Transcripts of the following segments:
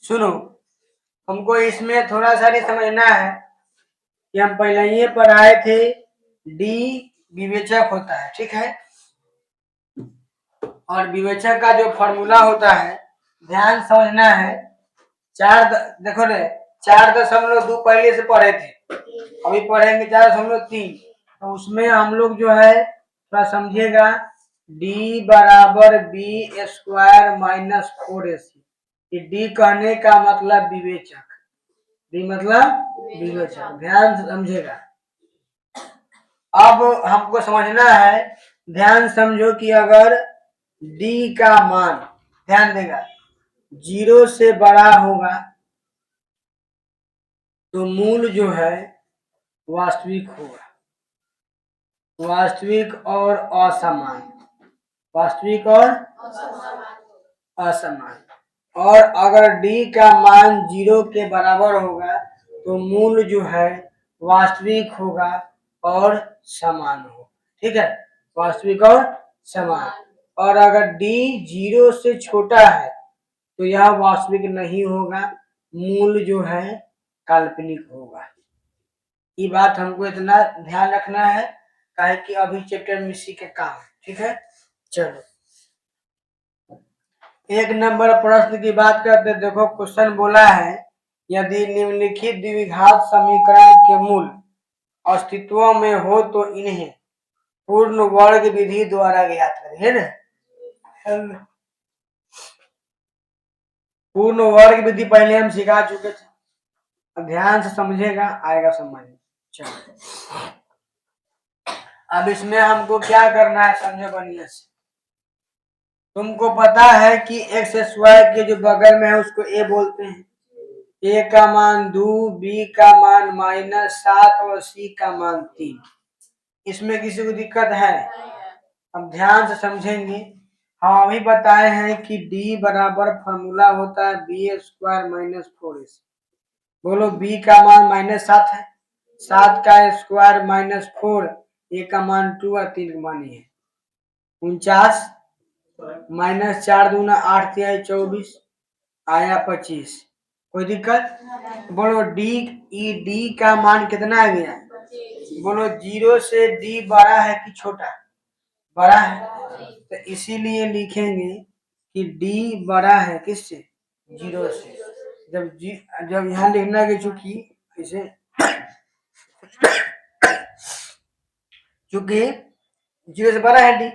सुनो, हमको इसमें थोड़ा सा नहीं समझना है कि हम पहले ही पढ़ाए थे डी विवेचक होता है, ठीक है। और विवेचक का जो फॉर्मूला होता है ध्यान समझना है। देखो रे, 4.2 पहले से पढ़े थे, अभी पढ़ेंगे 4.3। तो उसमें हम लोग जो है थोड़ा समझिएगा, डी बराबर B square minus 4ac। D कहने का मतलब विवेचक, डी मतलब विवेचक, ध्यान समझेगा। अब हमको समझना है, ध्यान समझो कि अगर डी का मान, ध्यान देगा, 0 से बड़ा होगा तो मूल जो है वास्तविक होगा, वास्तविक और असमान, वास्तविक और असमान। और अगर डी का मान 0 के बराबर होगा तो मूल जो है वास्तविक होगा और समान होगा, ठीक है, वास्तविक और समान। और अगर डी 0 से छोटा है तो यह वास्तविक नहीं होगा, मूल जो है काल्पनिक होगा। ये बात हमको इतना ध्यान रखना है, काहे कि अभी चैप्टर में इसी के काम है, ठीक है। चलो 1 नंबर प्रश्न की बात करते, देखो क्वेश्चन बोला है, यदि निम्नलिखित द्विघात समीकरण के मूल अस्तित्व में हो तो इन्हें पूर्ण वर्ग विधि द्वारा ज्ञात करें, है ना। पूर्ण वर्ग विधि पहले हम सिखा चुके थे, ध्यान से समझेगा, आएगा समझ। चलो अब इसमें हमको क्या करना है, समझो बढ़िया से। तुमको पता है कि एक्स स्क्वायर के जो बगल में है उसको ए बोलते हैं, ए का मान 2, बी का मान -7 और सी का मान 3। इसमें किसी को दिक्कत है? अब ध्यान से समझेंगे। हम अभी बताए हैं कि डी बराबर फॉर्मूला होता है बी स्क्वायर माइनस 4ac। बोलो, बी का मान -7 है, 7 का स्क्वायर -4, ए का मान 2 और 3 का मान है 49, -4 दूना 8 तिहाई 24, आया 25। कोई दिक्कत? बोलो डी का मान कितना आ गया? बोलो 0 से डी बड़ा है कि छोटा? बड़ा है, तो इसीलिए लिखेंगे कि डी बड़ा है किससे? 0 से। जब यहाँ लिखना कि चूंकि इसे चूंकि 0 से बड़ा है डी,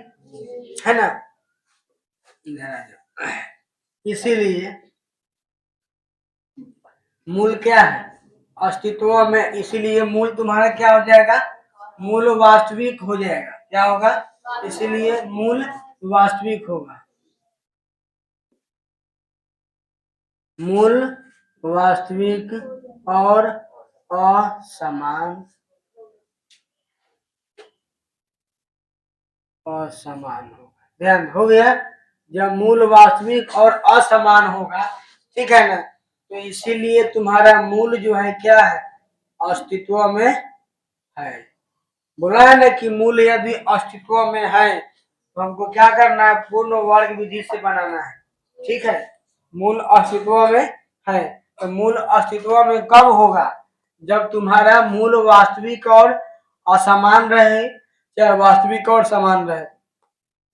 है ना, इसीलिए मूल क्या है? अस्तित्व में। इसीलिए मूल तुम्हारा क्या हो जाएगा? मूल वास्तविक हो जाएगा। क्या होगा? इसीलिए मूल वास्तविक होगा, मूल वास्तविक और असमान, असमान होगा। ध्यान हो गया? जब मूल वास्तविक और असमान होगा, ठीक है ना, तो इसीलिए तुम्हारा मूल जो है क्या है? अस्तित्व में है। बोला है ना कि मूल यदि अस्तित्व में है तो हमको क्या करना है? पूर्ण वर्ग विधि से बनाना है, ठीक है। मूल अस्तित्व में है, तो मूल अस्तित्व में कब होगा? जब तुम्हारा मूल वास्तविक और असमान रहे, चाहे वास्तविक और समान रहे,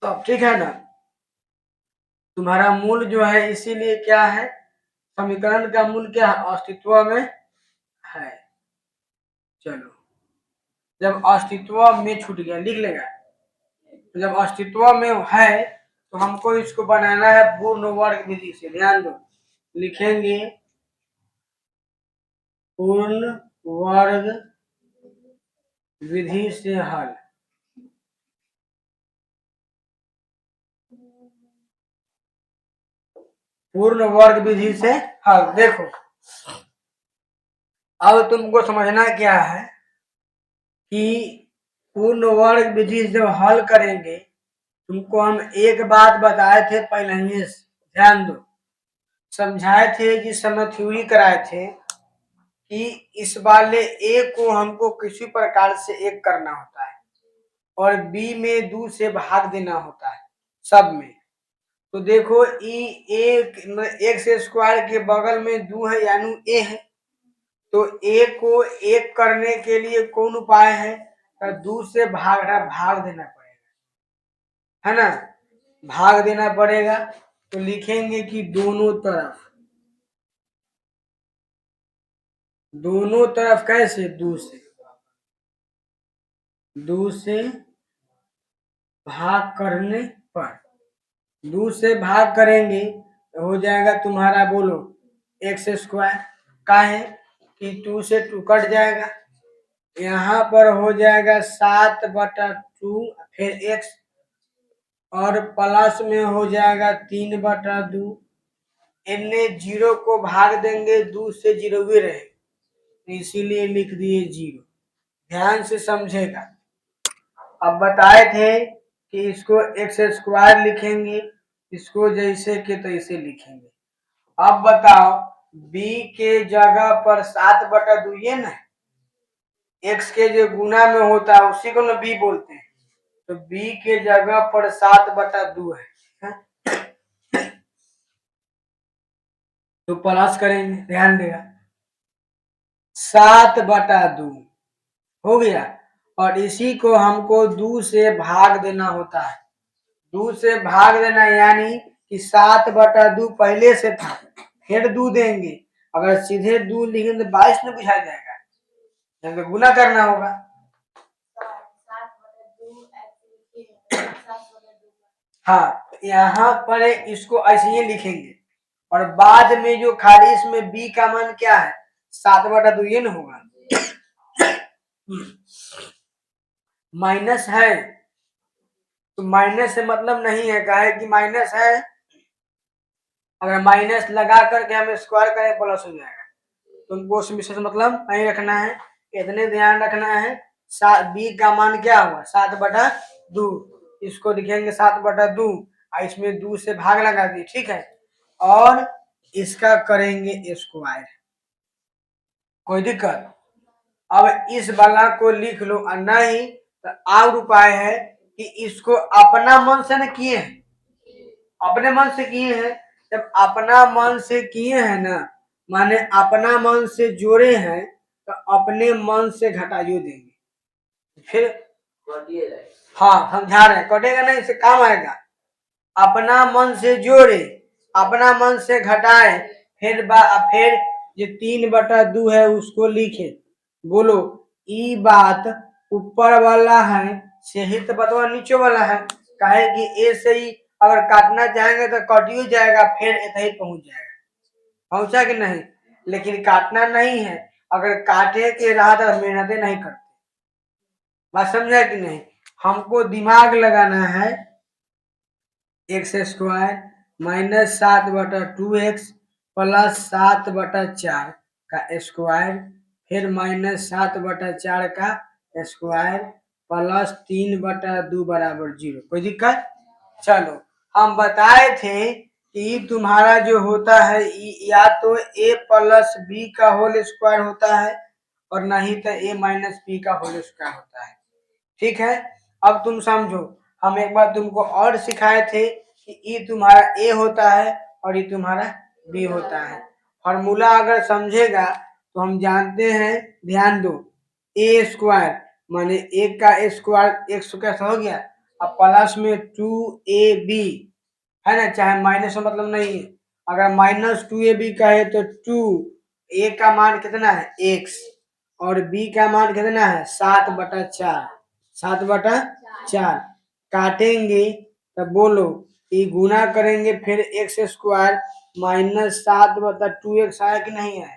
तब, ठीक है ना। तुम्हारा मूल जो है, इसीलिए क्या है, समीकरण का मूल क्या है? अस्तित्व में है। चलो, जब अस्तित्व में छूट गया, लिख लेगा। तो जब अस्तित्व में है तो हमको इसको बनाना है पूर्ण वर्ग विधि से। ध्यान दो, लिखेंगे पूर्ण वर्ग विधि से हल। पूर्ण वर्ग विधि से हल। देखो, अब तुमको समझना क्या है कि पूर्ण वर्ग विधि से जब हल करेंगे, तुमको हम एक बात बताए थे पहले ही, ध्यान दो, समझाए थे जिस समय थ्योरी कराए थे कि इस वाले ए को हमको किसी प्रकार से एक करना होता है और बी में 2 से भाग देना होता है सब में। तो देखो ई एक एक्स स्क्वायर के बगल में दो है यानी ए है, तो ए को एक करने के लिए कौन उपाय है? तो दो से भाग देना पड़ेगा, है ना, भाग देना पड़ेगा। तो लिखेंगे कि दोनों तरफ कैसे? दो से भाग करने पर, दो से भाग करेंगे तो हो जाएगा तुम्हारा, बोलो, एक्स स्क्वायर का है कि 2 से 2 कट जाएगा, यहाँ पर हो जाएगा 7/2, फिर एक्स, और प्लस में हो जाएगा 3/2। इनमें जीरो को भाग देंगे, 2 से 0 भी रहे, इसीलिए लिख दिए 0। ध्यान से समझेगा। अब बताए थे कि इसको एक्स स्क्वायर लिखेंगे, इसको जैसे के तैसे लिखेंगे। अब बताओ, b के जगह पर 7/2 ये ना, x के जो गुना में होता है उसी को ना b बोलते हैं, तो b के जगह पर 7/2 है, तो प्लस करेंगे, ध्यान देगा, 7/2 हो गया। और इसी को हमको 2 से भाग देना होता है, 2 से भाग देना यानी कि 7/2 पहले से था, फिर 2 देंगे, अगर सीधे 2 लिखेंगे तो 22 में बुझा जाएगा, जब गुना करना होगा। हाँ, यहाँ पर इसको ऐसे ही लिखेंगे, और बाद में जो खाली इसमें b का मान क्या है? 7/2 ये ना होगा, माइनस है तो माइनस से मतलब नहीं है, काहे कि माइनस है, अगर माइनस लगा करके हम स्क्वायर करें प्लस हो जाएगा, तुमको उसमें विशेष मतलब नहीं रखना है, इतने ध्यान रखना है। b का मान क्या हुआ? 7/2, इसको लिखेंगे 7/2, और इसमें 2 से भाग लगा दी, ठीक है, और इसका करेंगे स्क्वायर, कोई दिक्कत? अब इस वाला को लिख लो, और नहीं तो और उपाय है कि इसको अपना मन से न किए हैं, अपने मन से किए हैं, जब अपना मन से किए हैं ना, माने अपना मन से जोड़े हैं, तो अपने मन से घटाइयो देंगे, फिर हाँ समझा रहे हैं, कटेगा नहीं, इससे काम आएगा। अपना मन से जोड़े, अपना मन से घटाए, फिर जो 3/2 है उसको लिखे, बोलो, ई बात ऊपर वाला है से ही तो बतवा नीचे वाला है, काहे कि ए से ही अगर काटना चाहेंगे तो कटियो जाएगा, फिर इतना ही पहुंच जाएगा, पहुंचा कि नहीं? लेकिन काटना नहीं है, अगर काटे के रहा तो मेहनतें नहीं करते, बात समझा कि नहीं? हमको दिमाग लगाना है, x square minus 7/2x plus 7/4 का स्क्वायर, फिर माइनस 7/4 का स्क्वायर प्लस 3/2 बराबर 0, कोई दिक्कत? चलो, हम बताए थे कि तुम्हारा जो होता है या तो a प्लस b का होल स्क्वायर होता है, और नहीं तो a माइनस b का होल स्क्वायर होता है, ठीक है। अब तुम समझो, हम एक बार तुमको और सिखाए थे कि ये तुम्हारा ए होता है और ये तुम्हारा बी होता है। फॉर्मूला अगर समझेगा तो हम जानते हैं, ध्यान दो, ए स्क्वायर माने एक का स्क्वायर, एक सौ कैसा हो गया, अब प्लस में 2ab है ना, चाहे माइनस में मतलब नहीं है, अगर -2ab का है तो 2 a का मान कितना है x, और b का मान कितना है 7/4, 7/4 काटेंगे, तब बोलो, ये गुना करेंगे, फिर एक्स स्क्वायर -7/2x आया कि नहीं आया,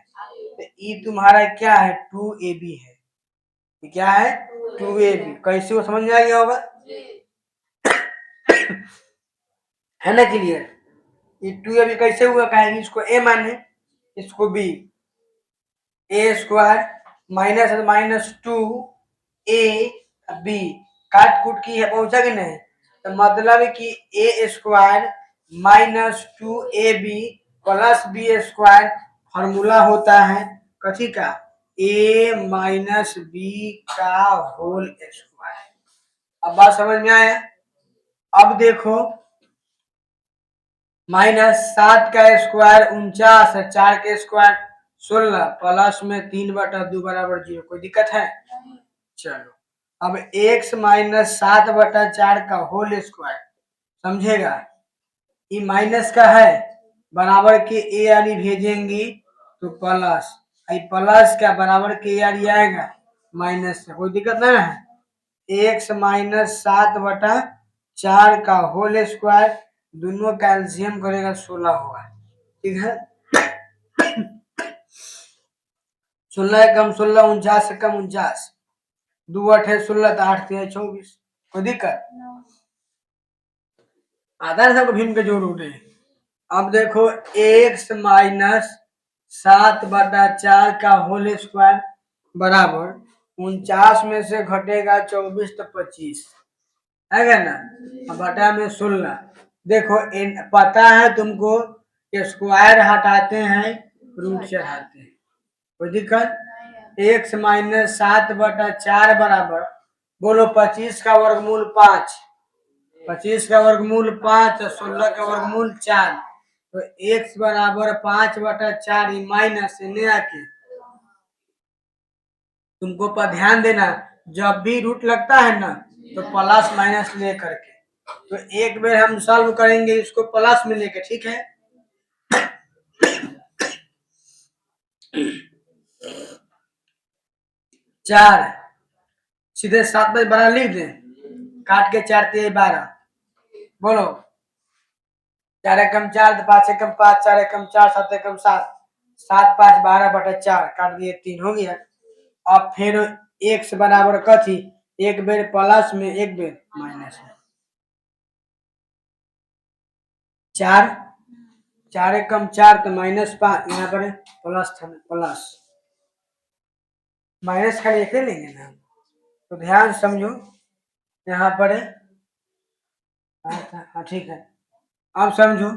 तो ये तुम्हारा क्या है 2ab है, ये क्या है 2ab, कैसे वो समझ में आ गया होगा, है ना क्लियर? ये 2ab कैसे हुआ, कहेंगे इसको a माने, इसको b, ए स्क्वायर -2ab, काट कूट की है, पहुंचा कि नहीं, तो मतलब कि A square -2ab plus B square, formula होता है कथी का, a माइनस बी का होल स्क्वायर। अब बात समझ में आया? अब देखो, माइनस 7 का स्क्वायर 49 है, 4 के स्क्वायर 16 प्लस में 3/2 बराबर 0। कोई दिक्कत है? चलो अब x माइनस 7/4 का होल स्क्वायर समझेगा, ये माइनस का है बराबर के ए वाली भेजेंगी तो प्लस, प्लस का बराबर के ए वाली आएगा माइनस का। कोई दिक्कत नहीं है। एक्स माइनस 7/4 का होल स्क्वायर दोनों का एलसीएम करेगा 16 होगा। ठीक है, 16 कम 16 49 से कम 49, 2 8 है 16 तो 8 3 24। कोई दिक्कत आता है सबको भीम के जोड़ उठे। अब देखो एक्स माइनस 7/4 का होल स्क्वायर बराबर 49 में से घटेगा 24 तो 25 है ना, बटा में 16। देखो पता है तुमको स्क्वायर हटाते हैं रूट चढ़ाते हैं, कोई दिक्कत। एक्स माइनस 7/4 बराबर बोलो 25 का वर्गमूल 5, 25 का वर्गमूल 5 और 16 का वर्गमूल 4, तो x बराबर 5/4 माइनस ने आके तुमको पर ध्यान देना, जब भी रूट लगता है ना तो प्लस माइनस ले करके, तो एक बार हम सॉल्व करेंगे इसको प्लस में लेके। ठीक है, चार सीधे 7/12 लिख दे, काट के 4 3 12, बोलो 4 एकम 4 5 एकम 5 4 एकम 4 7 एकम 7, 7 5 12/4 काट दिए 3 हो गया। अब फिर x बराबर कथी, एक बेर प्लस में एक बेर माइनस में, 4 4 एकम 4 तो -5, यहाँ पर प्लस था प्लस माइनस खाली एक लेंगे ना, तो ध्यान समझो यहाँ पर। हाँ ठीक है, अब समझो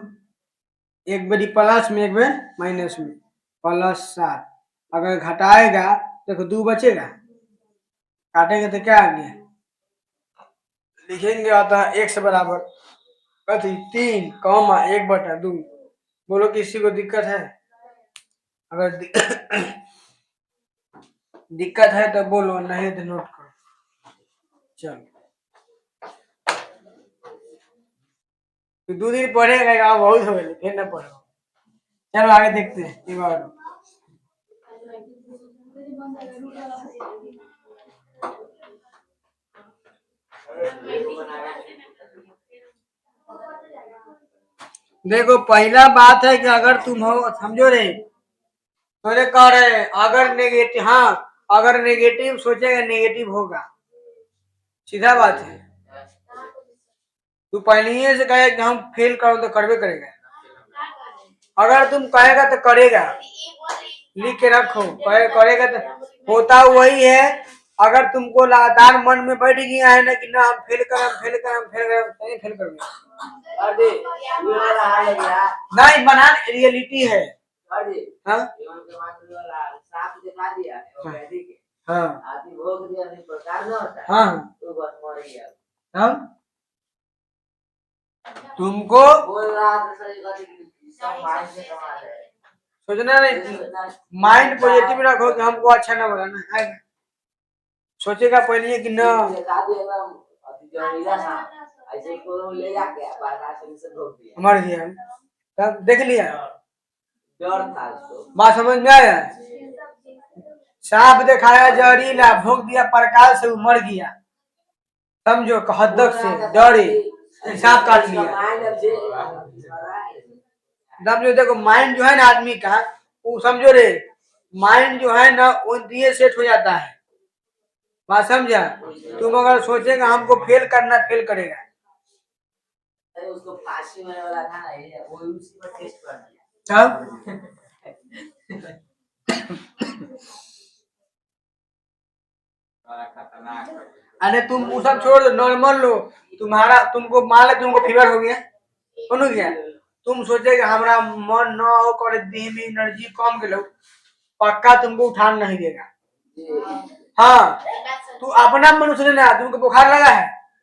एक बारी प्लस में एक बार माइनस में, +7 अगर घटाएगा देखो 2 बचेगा, काटेंगे तो क्या आ गया, लिखेंगे आता है x बराबर कथी 3 कॉमा 1/2। बोलो किसी को दिक्कत है? अगर दिक्कत है तो बोलो, नहीं तो नोट करो। चलो तो 2 दिन पढ़ेगा बहुत हो गए, फिर ना पढ़ो। चलो आगे देखते हैं एक बार। देखो पहला बात है कि अगर तुम हो समझो रे, तो कह रहे अगर नेगेटिव, हाँ अगर नेगेटिव सोचेगा नेगेटिव होगा, सीधा बात है। तू पहले ही से कहे कि हम फेल करो तो करवे करेगा, अगर तुम कहेगा तो करेगा, लिख के रखो करेगा तो होता वही है। अगर तुमको लगातार मन में बैठ गया है ना कि ना हम फेल कर फेल कर फेल कर नहीं फेल कर नहीं, बना रियलिटी है। हाँ हाँ हाँ, हम तुमको सोचना नहीं, माइंड पॉजिटिव रखो कि हमको अच्छा ना बनाना है, सोचेगा पहले कि ना मर गया, तब देख लिया बात समझ में आया। सांप दिखाया जहरीला, भोंक दिया प्रकाश से मर गया, समझो हदक से डरे सांप काट लिया। समझो देखो माइंड जो है ना आदमी का, वो समझो रे माइंड जो है ना वो दिए सेट हो जाता है, बात समझा। तुम अगर सोचेगा हमको फेल करना, फेल करेगा। उसको फांसी होने वाला था ना, वो उसी पर टेस्ट कर दिया तब। अरे तुम वो सब छोड़ दो, नॉर्मल लो, तुम्हारा तुमको मान लो तुमको फीवर हो गया, कौन हो गया, तुम सोचेगा हमारा मन न हो कर देह में एनर्जी कम के लो, पक्का तुमको उठान नहीं देगा। हाँ तू अपना मन सोचे ना, तुमको बुखार लगा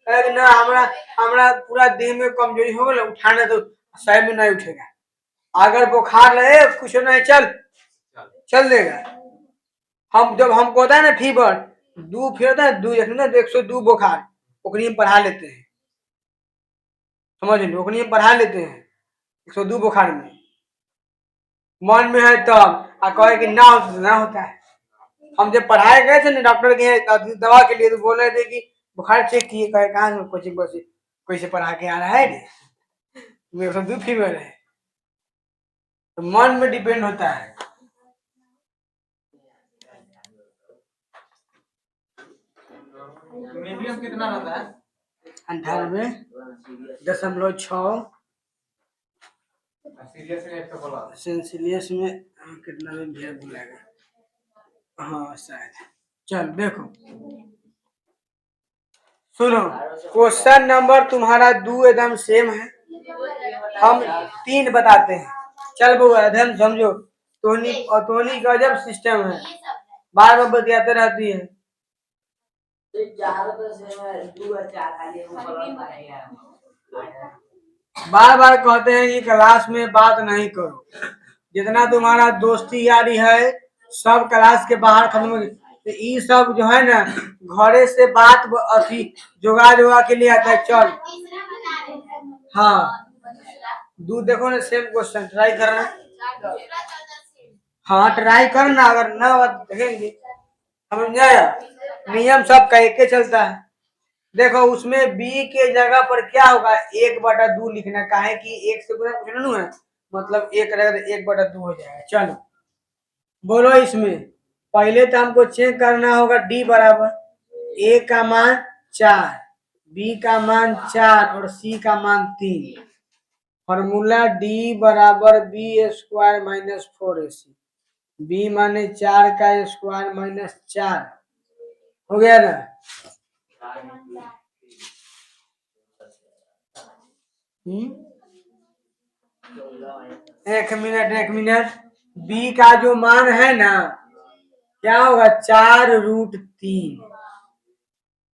है ना, हमारा हमारा पूरा देह में कमजोरी हो गया, उठाने दो, सही में नहीं उठेगा। अगर बुखार लगे कुछ नहीं चल देगा। हम जब हमको होता है ना फीवर, दू फिर होता है दू ना 102 बुखार, ओकरी में पढ़ा लेते हैं, समझ लो, ओकरी में पढ़ा लेते हैं 102 बुखार में। मन में है तब आ कहे कि ना होता है। हम जब पढ़ाए गए थे ना डॉक्टर के दवा के लिए, तो बोल रहे थे कि बुखार चेक किए, कहे कहाँ कोचिंग पर से कोई से पढ़ा के आ रहा है रे, तुम्हें 102 फीवर है। तो मन में डिपेंड होता है। मीडियम कितना रहता है? 98.6। सेंसिलियस में कितना में भेड़ बोलेगा। हाँ शायद। चल देखो, सुनो, क्वेश्चन नंबर तुम्हारा 2 एकदम सेम है, हम 3 बताते हैं। चल वो अध्ययन समझो, तोहनी गजब सिस्टम है, बार बार बतियाते रहती है। बार बार कहते हैं कि क्लास में बात नहीं करो, जितना तुम्हारा दोस्ती यारी है सब क्लास के बाहर खत्म हो गई। तो ये सब जो है ना घरे से बात अथी जोगा के लिए आता है। चल हाँ, दूध देखो ना, सेम क्वेश्चन ट्राई करना। हाँ ट्राई करना, अगर ना देखेंगे समझ में आया। नियम सब कह के चलता है। देखो उसमें बी के जगह पर क्या होगा, 1/2 लिखना, काहे कि 1 से गुना कुछ नहीं है, मतलब 1 रहेगा तो 1/2 हो जाएगा। चलो बोलो, इसमें पहले तो हमको चेक करना होगा डी बराबर ए का मान 4, बी का मान 4 और सी का मान 3। फॉर्मूला डी बराबर B square minus 4ac, B माने 4 का स्क्वायर माइनस 4, हो गया ना। एक मिनट, बी का जो मान है ना क्या होगा, 4√3।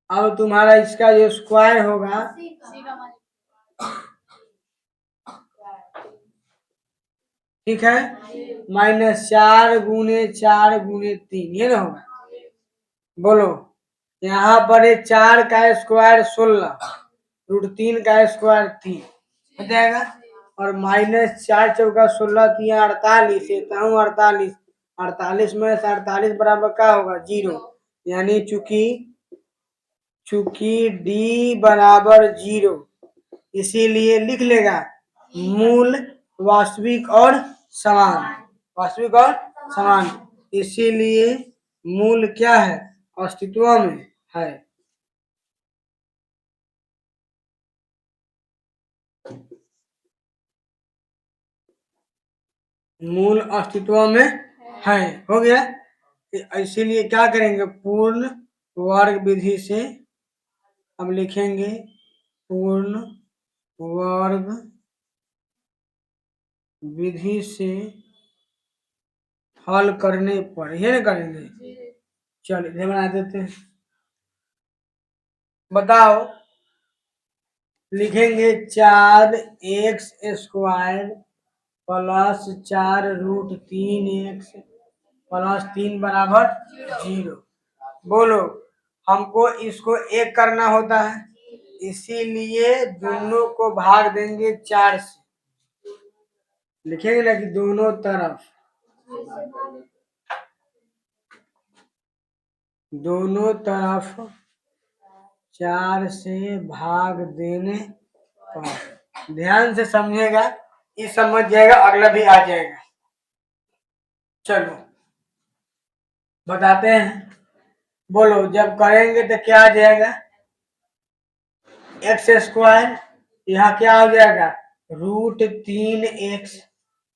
अब तुम्हारा इसका जो स्क्वायर होगा, ठीक है, -4 गुने 4 गुने 3, ये ना होगा। बोलो, यहाँ पर 4 का स्क्वायर 16, √3 का स्क्वायर 3 हो जाएगा, और -4 चौका 16 3 48, 48, 48 में से 48 बराबर क्या होगा 0, यानी चूंकि डी बराबर 0, इसीलिए लिख लेगा मूल वास्तविक और समान, इसीलिए मूल क्या है, अस्तित्व में है। मूल अस्तित्व में है, हो गया। इसीलिए क्या करेंगे, पूर्ण वर्ग विधि से हम लिखेंगे, पूर्ण वर्ग विधि से हल करने पर ये ना करेंगे। चलिए इधर बना देते हैं, बताओ, लिखेंगे 4x² प्लस 4√3x प्लस 3 बराबर 0। बोलो, हमको इसको एक करना होता है, इसीलिए दोनों को भाग देंगे 4 से, लिखेंगे ना कि दोनों तरफ 4 से भाग देने पर। ध्यान से समझेगा, ये समझ जाएगा, अगला भी आ जाएगा। चलो बताते हैं, बोलो, जब करेंगे तो क्या आ जाएगा, x², यहाँ क्या हो जाएगा √3x,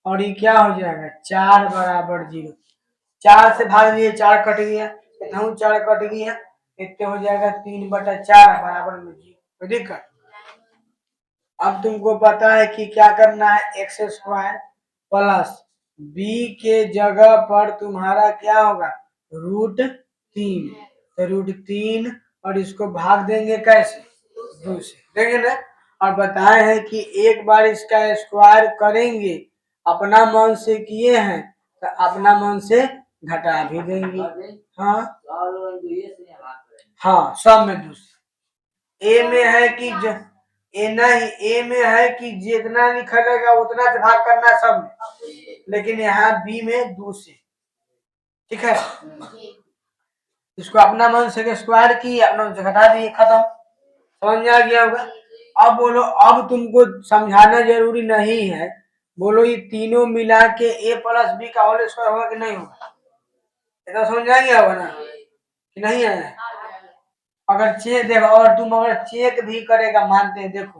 और ये क्या हो जाएगा 4 बराबर 0। 4 से भाग दिए 4 कट गया, 4 कट गया, इतने हो जाएगा 3/4 बराबर में 0। कोई दिक्कत। अब तुमको पता है कि क्या करना है, x² प्लस b के जगह पर तुम्हारा क्या होगा √3, तो √3 और इसको भाग देंगे कैसे, 2 से, देंगे ना। और बताए हैं कि एक बार इसका स्क्वायर करेंगे, अपना मन से किए हैं तो अपना मन से घटा भी देंगे। हाँ हाँ, सब में दूसरे ए में है कि ए नहीं, ए में है कि जितना निकलेगा उतना से भाग करना है सब में, लेकिन यहाँ बी में दूसरे। ठीक है, इसको अपना मन से स्क्वायर की, अपना मन से घटा दिए, खत्म। समझ में आ गया होगा। अब बोलो, अब तुमको समझाना जरूरी नहीं है, बोलो ये तीनों मिला के ए प्लस बी का होल स्क्वायर होगा कि नहीं होगा? इतना समझ में आ गया होगा ना कि नहीं है? अगर चेक देखो, और तुम अगर चेक भी करेगा, मानते हैं देखो,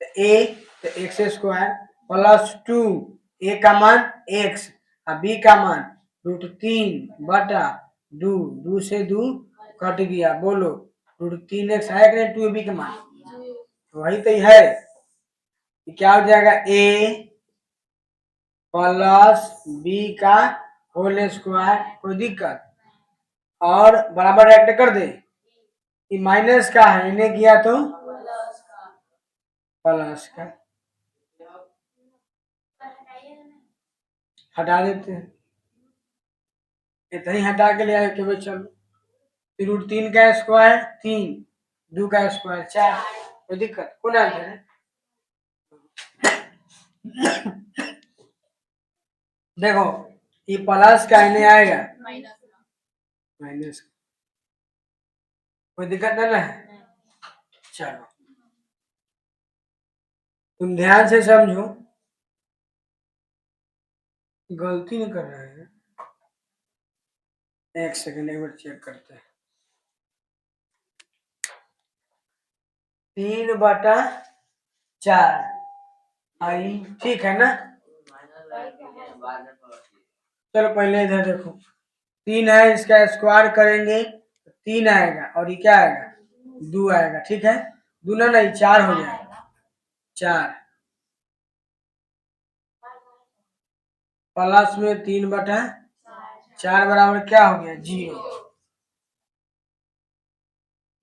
तो ए तो एक्स स्क्वायर प्लस 2 ए का मान एक्स और बी का मान √3/2, 2 से 2 कट गया, बोलो √3x है कि नहीं 2b का मान? वही तो है। क्या हो जाएगा? ए प्लस बी का होल स्क्वायर, कोई दिक्कत? और बराबर ऐड कर दे, ये माइनस का है, इन्हें किया तो प्लस का, हटा देते हैं, इतना ही हटा के ले आए कि भाई चलो √3 का स्क्वायर 3, 2 का स्क्वायर 4, कोई दिक्कत? कौन आंसर है? देखो ये प्लस का इन्हें आएगा माइनस, कोई दिक्कत नहीं है। चलो तुम ध्यान से समझो, गलती नहीं कर रहे हैं। एक सेकंड, एक बार चेक करते हैं। 3/4 आई, ठीक है ना? चलो पहले इधर देखो, 3 है, इसका स्क्वायर करेंगे 3 आएगा, और ये क्या आएगा? 2 आएगा, ठीक है? दूना नहीं 4 हो जाएगा, 4 प्लस में 3/4 बराबर क्या हो गया? 0।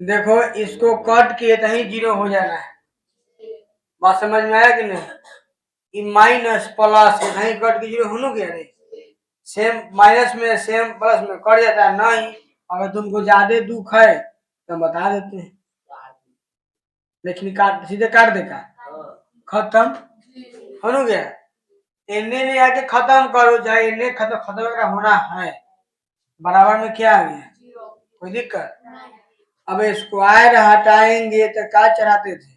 देखो इसको कट किए तो ही 0 हो जाना है, बात समझ में आया कि नहीं? माइनस प्लस नहीं कट के 0 हो गया नहीं, सेम माइनस में सेम प्लस में कट जाता है नहीं। अगर तुमको ज्यादा दुख है तो बता देते हैं, लेकिन काट सीधे काट देगा, खत्म हो गया। इन्हें ले आके खत्म करो, चाहे इन्हें खत्म खत्म होना है, बराबर में क्या आ गया? कोई दिक्कत? अब स्क्वायर हटाएंगे तो क्या चढ़ाते थे?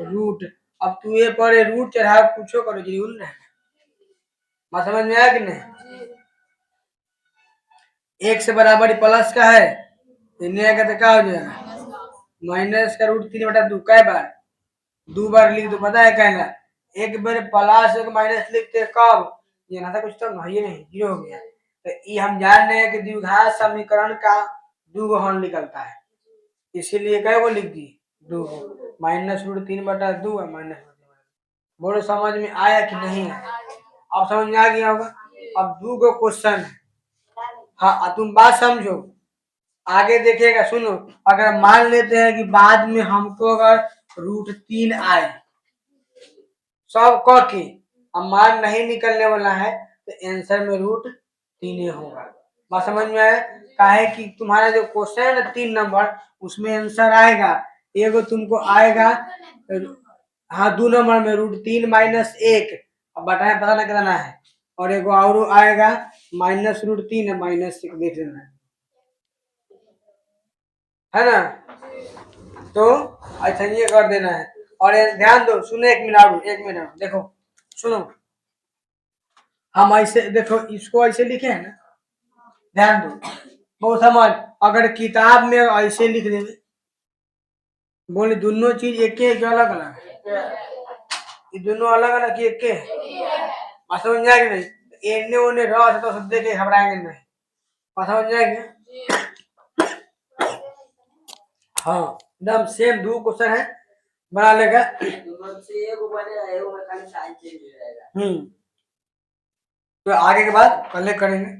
रूट। अब तू ये पर रूट चढ़ा पूछो करो जरूर ना, बात समझ में आया कि नहीं? एक से बराबर प्लस का है, इन्हें आगे तो क्या हो जाएगा? माइनस का √3/2, कै बार? 2 बार लिख दो, पता है कहना, एक बार प्लस एक माइनस लिखते कब? ये ना था कुछ तो नहीं, नहीं 0 हो गया। तो ये हम जान रहे हैं कि द्विघात समीकरण का 2 हल निकलता है, इसीलिए क्या वो लिख दी 2, -√3/2 है माइनस। बोलो समझ में आया कि नहीं आया? अब समझ में आ गया होगा। अब 2 क्वेश्चन है, हाँ तुम बात समझो, आगे देखिएगा, सुनो। अगर मान लेते हैं कि बाद में हमको अगर √3 आए सब क के, अब मान नहीं निकलने वाला है तो आंसर में √3 होगा। बात समझ में आया? काहे कि तुम्हारा जो क्वेश्चन है 3 नंबर, उसमें आंसर आएगा, एगो तुमको आएगा, हाँ 2 नंबर में √3 - 1, अब बताए पता ना कितना है, और एगो और आएगा -√3 है, -6 देख लेना है ना? तो ऐसा ये कर देना है। और ध्यान दो, सुनो, 1 मिनट, 1 मिनट देखो, सुनो, हम ऐसे देखो इसको ऐसे लिखे हैं ना, ध्यान दो, बहुत समझ। अगर किताब में ऐसे लिख देंगे, बोले दोनों चीज एक अलग अलग है, ये दोनों अलग अलग एक के समझ में आएगी नहीं? एने ओने रस तो सब देखे घबराएंगे नहीं, समझ में आएगी? हाँ एकदम सेम 2 क्वेश्चन है, बना लेगा। तो आगे के बाद कल करेंगे।